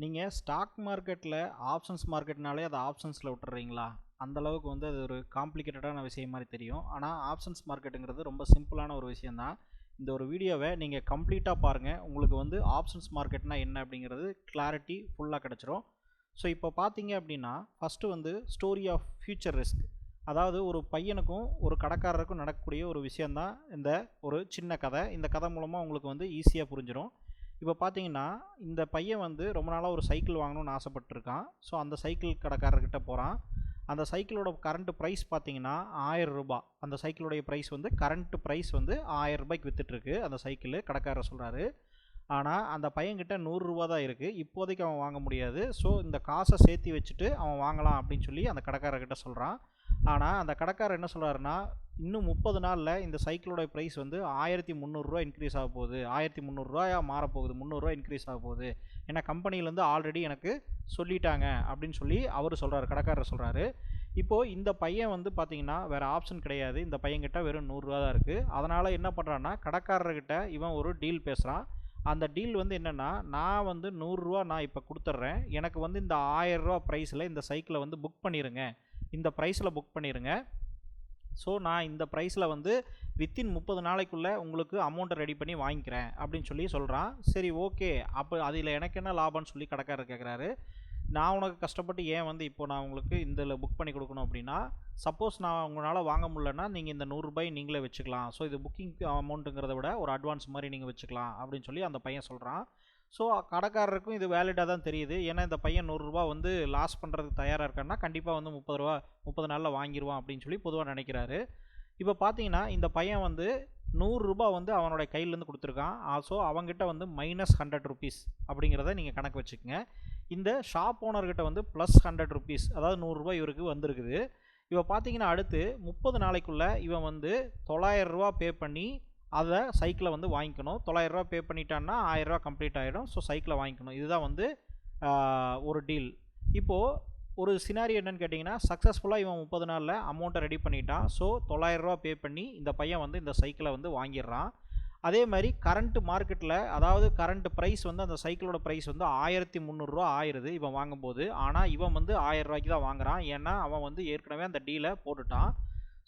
நீங்கள் ஸ்டாக் மார்க்கெட்டில் ஆப்ஷன்ஸ் மார்க்கெட்னாலே அதை ஆப்ஷன்ஸில் விட்டுறீங்களா? அந்தளவுக்கு வந்து அது ஒரு காம்ப்ளிகேட்டடான விஷயம் மாதிரி தெரியும். ஆனால் ஆப்ஷன்ஸ் மார்க்கெட்டுங்கிறது ரொம்ப சிம்பிளான ஒரு விஷயந்தான். இந்த ஒரு வீடியோவை நீங்கள் கம்ப்ளீட்டாக பாருங்கள். உங்களுக்கு வந்து ஆப்ஷன்ஸ் மார்க்கெட்னா என்ன அப்படிங்கிறது கிளாரிட்டி ஃபுல்லாக கிடச்சிரும். ஸோ இப்போ பார்த்தீங்க அப்படின்னா ஃபஸ்ட்டு வந்து ஸ்டோரி ஆஃப் ஃபியூச்சர் ரிஸ்க். அதாவது ஒரு பையனுக்கும் ஒரு கடைக்காரருக்கும் நடக்கக்கூடிய ஒரு விஷயந்தான் இந்த ஒரு சின்ன கதை. இந்த கதை மூலமாக உங்களுக்கு வந்து ஈஸியாக புரிஞ்சிடும். இப்போ பார்த்தீங்கன்னா இந்த பையன் வந்து ரொம்ப நாளாக ஒரு சைக்கிள் வாங்கணும்னு ஆசைப்பட்டிருக்கான். ஸோ அந்த சைக்கிள் கடைக்காரர்கிட்ட போகிறான். அந்த சைக்கிளோட கரண்ட் ப்ரைஸ் பார்த்தீங்கன்னா 1000 ரூபாய். அந்த சைக்கிளுடைய ப்ரைஸ் வந்து கரண்ட் ப்ரைஸ் வந்து 1000 ரூபாய்க்கு விற்றுட்டுருக்கு அந்த சைக்கிள். கடைக்காரர் சொல்கிறாரு. ஆனால் அந்த பையன்கிட்ட 100 ரூபா தான் இருக்குது. இப்போதைக்கு அவன் வாங்க முடியாது. ஸோ இந்த காசை சேர்த்து வச்சுட்டு அவன் வாங்கலாம் அப்படின்னு சொல்லி அந்த கடைக்காரர்கிட்ட சொல்கிறான். ஆனால் அந்த கடைக்காரர் என்ன சொல்கிறாருன்னா, இன்னும் 30 நாளில் இந்த சைக்கிளோட ப்ரைஸ் வந்து 1300 ரூபா இன்க்ரீஸ் ஆக போகுது. 1300 ரூபாயா மாறப்போகுது. 300 ரூபா இன்க்ரீஸ் ஆக போகுது. ஏன்னா கம்பெனிலேருந்து ஆல்ரெடி எனக்கு சொல்லிட்டாங்க அப்படின்னு சொல்லி அவர் சொல்கிறார். கடைக்காரர் சொல்கிறாரு. இப்போது இந்த பையன் வந்து பார்த்தீங்கன்னா வேறு ஆப்ஷன் கிடையாது. இந்த பையன்கிட்ட வெறும் 100 ரூபா தான் இருக்குது. அதனால் என்ன பண்ணுறான்னா, கடைக்காரர்கிட்ட இவன் ஒரு டீல் பேசுகிறான். அந்த டீல் வந்து என்னென்னா, நான் வந்து 100 ரூபா நான் இப்போ கொடுத்துட்றேன். எனக்கு வந்து இந்த 1000 ரூபா ப்ரைஸில் இந்த சைக்கிளை வந்து புக் பண்ணிடுங்க. இந்த ப்ரைஸில் புக் பண்ணிடுங்க. ஸோ நான் இந்த ப்ரைஸில் வந்து வித்தின் 30 நாளைக்குள்ளே உங்களுக்கு அமௌண்ட்டை ரெடி பண்ணி வாங்கிக்கிறேன் அப்படின்னு சொல்லி சொல்கிறான். சரி, ஓகே. அப்போ அதில் எனக்கு என்ன லாபம்னு சொல்லி கடைக்காரர் கேட்குறாரு. நான் உனக்கு கஷ்டப்பட்டு ஏன் வந்து இப்போ நான் உங்களுக்கு இதில் புக் பண்ணி கொடுக்கணும் அப்படின்னா, சப்போஸ் நான் உங்களால் வாங்க முடியலன்னா நீங்கள் இந்த 100 ரூபாய் நீங்களே வச்சுக்கலாம். ஸோ இது புக்கிங் அமௌண்ட்டுங்கிறத விட ஒரு அட்வான்ஸ் மாதிரி நீங்கள் வச்சுக்கலாம் அப்படின்னு சொல்லி அந்த பையன் சொல்கிறான். ஸோ கடைக்காரருக்கும் இது வேலிடாக தான் தெரியுது. ஏன்னா இந்த பையன் 100 ரூபா வந்து லாஸ் பண்ணுறதுக்கு தயாராக இருக்கான்னா கண்டிப்பாக வந்து 30 நாளில் வாங்கிடுவான் அப்படின்னு சொல்லி பொதுவாக நினைக்கிறாரு. இப்போ பார்த்தீங்கன்னா இந்த பையன் வந்து 100 ரூபா வந்து அவனோட கையிலேருந்து கொடுத்துருக்கான். ஸோ அவங்ககிட்ட வந்து -100 ருபீஸ் அப்படிங்கிறத நீங்கள் கணக்கு வச்சுக்கோங்க. இந்த ஷாப் ஓனர்கிட்ட வந்து +100 ருபீஸ், அதாவது 100 ரூபாய் இவருக்கு வந்திருக்குது. இப்போ பார்த்தீங்கன்னா அடுத்து 30 நாளைக்குள்ளே இவன் வந்து 900 ரூபா பே பண்ணி அதை சைக்கிளை வந்து வாங்கிக்கணும். 900 ரூபா பே பண்ணிட்டான்னா 1000 ரூபா கம்ப்ளீட் ஆகிடும். ஸோ சைக்கிளை வாங்கிக்கணும். இதுதான் வந்து ஒரு டீல். இப்போது ஒரு சினாரி என்னன்னு கேட்டிங்கன்னா, சக்ஸஸ்ஃபுல்லாக இவன் 30 நாளில் அமௌண்ட்டை ரெடி பண்ணிட்டான். ஸோ 900 ரூபா பே பண்ணி இந்த பையன் வந்து இந்த சைக்கிளை வந்து வாங்கிடுறான். அதே மாதிரி கரண்ட் மார்க்கெட்டில், அதாவது கரண்ட் ப்ரைஸ் வந்து அந்த சைக்கிளோட ப்ரைஸ் வந்து 1300 ரூபா ஆயிடுது இவன் வாங்கும்போது. ஆனால் இவன் வந்து 1000 ரூபாய்க்கு தான் வாங்குறான். ஏன்னா அவன் வந்து ஏற்கனவே அந்த டீலை போட்டுட்டான்.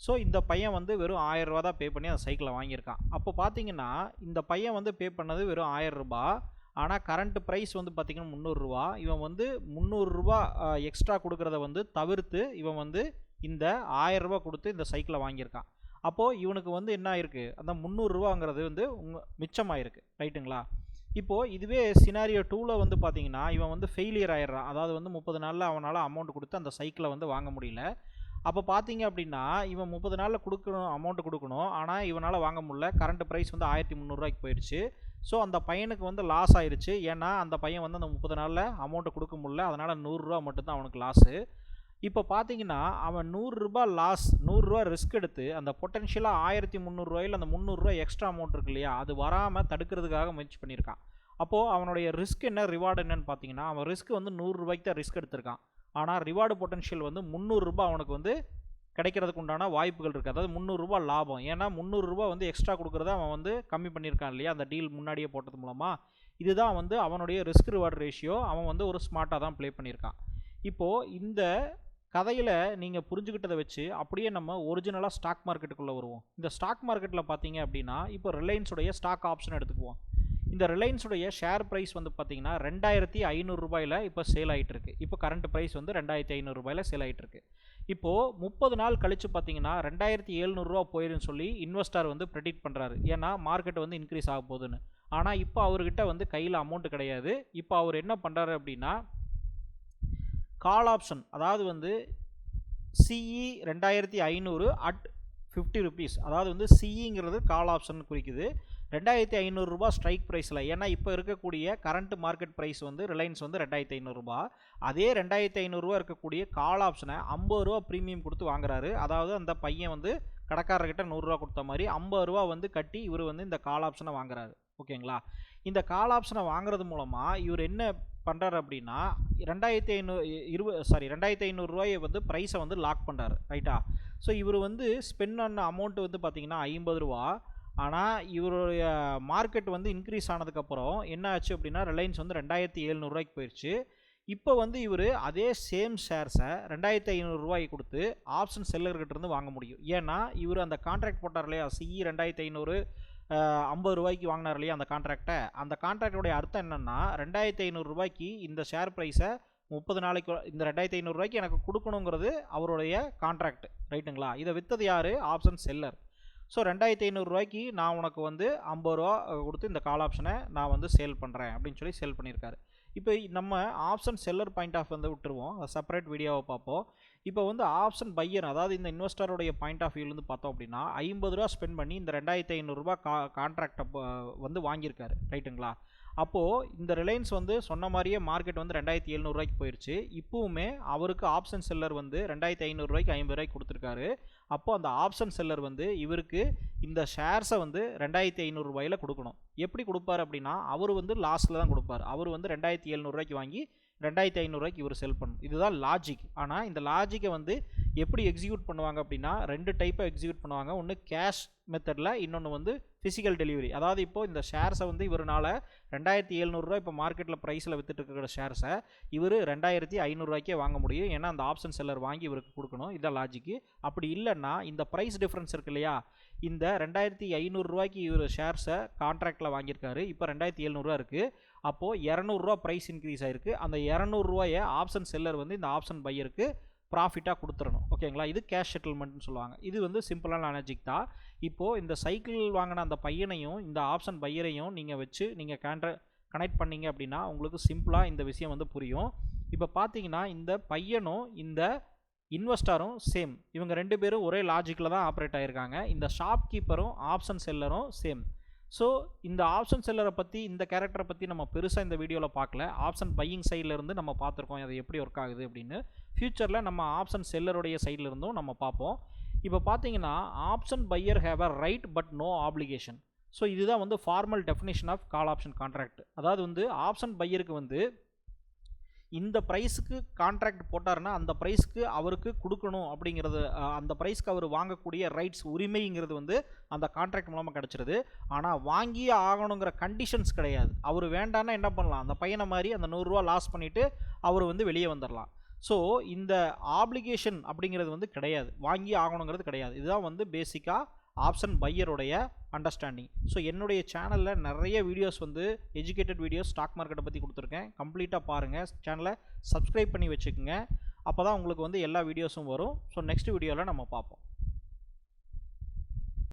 ஸோ இந்த பையன் வந்து வெறும் 1000 ரூபா தான் பே பண்ணி அந்த சைக்கிளை வாங்கியிருக்கான். அப்போ பார்த்தீங்கன்னா இந்த பையன் வந்து பே பண்ணது வெறும் 1000 ரூபா. ஆனால் கரண்ட் ப்ரைஸ் வந்து பார்த்திங்கன்னா 300 ரூபா. இவன் வந்து 300 ரூபா எக்ஸ்ட்ரா கொடுக்குறத வந்து தவிர்த்து இவன் வந்து இந்த 1000 ரூபா கொடுத்து இந்த சைக்கிளை வாங்கியிருக்கான். அப்போது இவனுக்கு வந்து என்ன ஆயிருக்கு, அந்த 300 ரூபாங்கிறது வந்து மிச்சமாயிருக்கு. ரைட்டுங்களா? இப்போது இதுவே சினாரியோ 2ல் வந்து பார்த்திங்கன்னா இவன் வந்து ஃபெயிலியர் ஆயிடுறான். அதாவது வந்து 30 நாளில் அவனால் அமௌண்ட் கொடுத்து அந்த சைக்கிளை வந்து வாங்க முடியல. அப்போ பார்த்தீங்க அப்படின்னா இவன் 30 நாளில் கொடுக்கணும், அமௌண்ட்டு கொடுக்கணும். ஆனால் இவனால் வாங்க முடியல. கரண்ட் ப்ரைஸ் வந்து 1300 ரூபாய்க்கு போயிடுச்சு. ஸோ அந்த பையனுக்கு வந்து லாஸ் ஆயிடுச்சு. ஏன்னா அந்த பையன் வந்து அந்த 30 நாளில் அமௌண்ட்டு கொடுக்க முடியல. அதனால் 100 ரூபா மட்டும்தான் அவனுக்கு லாஸு. இப்போ பார்த்தீங்கன்னா அவன் 100 ரூபா லாஸ், 100 ரூபா ரிஸ்க் எடுத்து அந்த பொட்டன்ஷியலாக 1300 ரூபாயில் அந்த 300 ரூபா எக்ஸ்ட்ரா அமௌண்ட் இருக்கு இல்லையா, அது வராமல் தடுக்கிறதுக்காக முயற்சி பண்ணியிருக்கான். அப்போது அவனுடைய ரிஸ்க் என்ன, ரிவார்டு என்னன்னு பார்த்தீங்கன்னா, அவன் ரிஸ்க் வந்து 100 ரூபாய்க்கு தான் ரிஸ்க் எடுத்திருக்கான். ஆனால் ரிவார்டு பொட்டன்ஷியல் வந்து 300 ரூபா அவனுக்கு வந்து கிடைக்கிறதுக்கு உண்டான வாய்ப்புகள் இருக்குது. அதாவது 300 ரூபா லாபம். ஏன்னா 300 ரூபா வந்து எக்ஸ்ட்ரா கொடுக்குறத அவன் வந்து கம்மி பண்ணியிருக்கான் இல்லையா, அந்த டீல் முன்னாடியே போட்டது மூலமாக. இதுதான் வந்து அவனுடைய ரிஸ்க் ரிவார்டு ரேஷியோ. அவன் வந்து ஒரு ஸ்மார்ட்டாக தான் ப்ளே பண்ணியிருக்கான். இப்போது இந்த கதையில் நீங்கள் புரிஞ்சுக்கிட்டதை வச்சு அப்படியே நம்ம ஒரிஜினலாக ஸ்டாக் மார்க்கெட்டுக்குள்ளே வருவோம். இந்த ஸ்டாக் மார்க்கெட்டில் பார்த்தீங்க அப்படின்னா இப்போ ரிலையன்ஸுடைய ஸ்டாக் ஆப்ஷன் எடுத்துக்குவோம். இந்த ரிலையன்ஸுடைய ஷேர் ப்ரைஸ் வந்து பார்த்தீங்கன்னா 2500 ரூபாயில் இப்போ சேல் ஆகிட்டு இருக்கு. இப்போ கரண்ட் ப்ரைஸ் வந்து 2500 ரூபாயில் சேல் ஆகிட்டு இருக்கு. இப்போது 30 நாள் கழித்து பார்த்தீங்கன்னா 2700 ரூபா போயிடுன்னு சொல்லி இன்வெஸ்டர் வந்து ப்ரெடிக்ட் பண்ணுறாரு. ஏன்னா மார்க்கெட் வந்து இன்க்ரீஸ் ஆக போகுதுன்னு. ஆனால் இப்போ அவர்கிட்ட வந்து கையில் அமௌண்ட் கிடையாது. இப்போ அவர் என்ன பண்ணுறாரு அப்படின்னா, கால் ஆப்ஷன், அதாவது வந்து சிஇ 2500 அட் 50 ருபீஸ், அதாவது வந்து சிஇங்கிறது கால் ஆப்ஷன் குறிக்குது. 2500 ரூபா ஸ்ட்ரைக் ப்ரைஸில். ஏன்னா இப்போ இருக்கக்கூடிய கரண்ட் மார்க்கெட் ப்ரைஸ் வந்து ரிலையன்ஸ் வந்து 2500 ரூபா. அதே 2500 ரூபா இருக்கக்கூடிய கால் ஆப்ஷனை 50 ரூபா ப்ரீமியம் கொடுத்து வாங்குறாரு. அதாவது அந்த பையன் வந்து கடைக்காரர்கிட்ட 100 ரூபா கொடுத்த மாதிரி 50 ரூபா வந்து கட்டி இவர் வந்து இந்த கால் ஆப்ஷனை வாங்குறாரு. ஓகேங்களா? இந்த கால் ஆப்ஷனை வாங்குறது மூலமாக இவர் என்ன பண்ணுறாரு அப்படின்னா 2500 ரூபாயை வந்து ப்ரைஸை வந்து லாக் பண்ணுறாரு. ரைட்டா? ஸோ இவர் வந்து ஸ்பெண்ட் பண்ண அமௌண்ட் வந்து பார்த்திங்கன்னா 50 ரூபா. ஆனால் இவருடைய மார்க்கெட் வந்து இன்க்ரீஸ் ஆனதுக்கப்புறம் என்ன ஆச்சு அப்படின்னா ரிலையன்ஸ் வந்து 2700 போயிடுச்சு. இப்போ வந்து இவர் அதே சேம் ஷேர்ஸை 2500 கொடுத்து ஆப்ஷன் செல்லர்கிட்ட இருந்து வாங்க முடியும். ஏன்னா இவர் அந்த கான்ட்ராக்ட் போட்டார் இல்லையா, சிஇ 2500 50 வாங்கினார் இல்லையா அந்த கான்ட்ராக்டை. அந்த கான்ட்ராக்டோடைய அர்த்தம் என்னென்னா 2500 இந்த ஷேர் ப்ரைஸை 30 நாளைக்கு இந்த 2500 எனக்கு கொடுக்கணுங்கிறது அவருடைய கான்ட்ராக்ட், ரைட்டுங்களா. இதை விற்றது யார்? Option seller. ஸோ 2500 நான் உனக்கு வந்து 50 கொடுத்து இந்த கால் ஆப்ஷனை நான் வந்து சேல் பண்ணுறேன் அப்படின்னு சொல்லி சேல் பண்ணியிருக்காரு. இப்போ நம்ம ஆப்ஷன் செல்லர் பாயிண்ட் ஆஃப் வந்து விட்டுருவோம், செப்பரேட் வீடியோவை பார்ப்போம். இப்போ வந்து ஆப்ஷன் பையர், அதாவது இந்த இன்வெஸ்டருடைய பாயிண்ட் ஆஃப் வியூலேருந்து பார்த்தோம் அப்படின்னா 50 ஸ்பெண்ட் பண்ணி இந்த 2500 கான்ட்ராக்டை வந்து வாங்கியிருக்காரு, ரைட்டுங்களா. அப்போது இந்த ரிலையன்ஸ் வந்து சொன்ன மாதிரியே மார்க்கெட் வந்து 2700 போயிடுச்சு. இப்போவுமே அவருக்கு ஆப்ஷன் செல்லர் வந்து 2500 50 கொடுத்துருக்காரு. அப்போது அந்த ஆப்ஷன் செல்லர் வந்து இவருக்கு இந்த ஷேர்ஸை வந்து 2500 கொடுக்கணும். எப்படி கொடுப்பார் அப்படின்னா அவர் வந்து லாஸ்ட்டில் தான் கொடுப்பார். அவர் வந்து 2700 வாங்கி 2500 இவர் செல் பண்ணணும். இதுதான் லாஜிக். ஆனால் இந்த லாஜிக்கை வந்து எப்படி எக்ஸிக்யூட் பண்ணுவாங்க அப்படின்னா 2 டைப்பை எக்ஸிக்யூட் பண்ணுவாங்க. ஒன்று கேஷ் மெத்தடில், இன்னொன்று வந்து ஃபிசிக்கல் டெலிவரி. அதாவது இப்போது இந்த ஷேர்ஸை வந்து இவரால் 2700 இப்போ மார்க்கெட்டில் ப்ரைஸில் வித்துட்டு இருக்கிற ஷேர்ஸை இவர் 2500 வாங்க முடியும். ஏன்னா அந்த ஆப்ஷன் செல்லர் வாங்கி இவருக்கு கொடுக்கணும். இதான் லாஜிக்கு. அப்படி இல்லைன்னா இந்த ப்ரைஸ் டிஃப்ரென்ஸ் இருக்கு இல்லையா, இந்த 2500 இவர் ஷேர்ஸை கான்ட்ராக்டில் வாங்கியிருக்காரு. இப்போ 2700 இருக்குது. அப்போது 200 ப்ரைஸ் இன்க்ரீஸ் ஆகிருக்கு. அந்த 200 ஆப்ஷன் செல்லர் வந்து இந்த ஆப்ஷன் பையருக்கு ப்ராஃபிட்டாக கொடுத்துடணும், ஓகேங்களா. இது கேஷ் செட்டில்மெண்ட்னு சொல்லுவாங்க. இது வந்து சிம்பிளான லாஜிக் தான். இப்போது இந்த சைக்கிள் வாங்கின அந்த பையனையும் இந்த ஆப்ஷன் பையரையும் நீங்கள் வச்சு நீங்கள் கனெக்ட் பண்ணிங்க அப்படின்னா உங்களுக்கு சிம்பிளாக இந்த விஷயம் வந்து புரியும். இப்போ பார்த்தீங்கன்னா இந்த பையனும் இந்த இன்வெஸ்டரும் சேம். இவங்க 2 பேரும் ஒரே லாஜிக்கில் தான் ஆப்ரேட் ஆகியிருக்காங்க. இந்த ஷாப் கீப்பரும் ஆப்ஷன் செல்லரும் சேம். ஸோ இந்த ஆப்ஷன் செல்லரை பற்றி, இந்த கேரக்டரை பற்றி நம்ம பெருசாக இந்த வீடியோவில் பார்க்கல. ஆப்ஷன் பையிங் சைட்லேருந்து நம்ம பார்த்துருக்கோம் அது எப்படி ஒர்க் ஆகுது அப்படின்னு. ஃப்யூச்சரில் நம்ம ஆப்ஷன் செல்லருடைய சைட்லேருந்தும் நம்ம பார்ப்போம். இப்போ பார்த்தீங்கன்னா option buyer have a right but no application. So இதுதான் வந்து formal definition of call option contract. அதாவது வந்து ஆப்ஷன் பையருக்கு வந்து இந்த ப்ரைஸுக்கு கான்ட்ராக்ட் போட்டாருன்னா அந்த ப்ரைஸ்க்கு அவருக்கு கொடுக்கணும் அப்படிங்கிறது, அந்த ப்ரைஸ்க்கு அவர் வாங்கக்கூடிய ரைட்ஸ் உரிமைங்கிறது வந்து அந்த கான்ட்ராக்ட் மூலமாக கிடச்சிருது. ஆனால் வாங்கியே ஆகணுங்கிற கண்டிஷன்ஸ் கிடையாது. அவர் வேண்டான்னா என்ன பண்ணலாம், அந்த பையனை மாதிரி அந்த 100 ரூபா லாஸ் பண்ணிவிட்டு அவர் வந்து வெளியே வந்துடலாம். ஸோ இந்த ஆப்ளிகேஷன் அப்படிங்கிறது வந்து கிடையாது, வாங்கி ஆகணுங்கிறது கிடையாது. இதுதான் வந்து பேசிக்காக ஆப்ஷன் பையருடைய அண்டர்ஸ்டாண்டிங். ஸோ என்னுடைய சேனலில் நிறைய வீடியோஸ் வந்து எஜுகேட்டட் வீடியோஸ் ஸ்டாக் மார்க்கெட்டை பற்றி கொடுத்துருக்கேன். கம்ப்ளீட்டாக பாருங்கள், சேனலை சப்ஸ்கிரைப் பண்ணி வச்சுக்கோங்க. அப்போ தான் உங்களுக்கு வந்து எல்லா வீடியோஸும் வரும். ஸோ நெக்ஸ்ட் வீடியோவில் நம்ம பார்ப்போம்.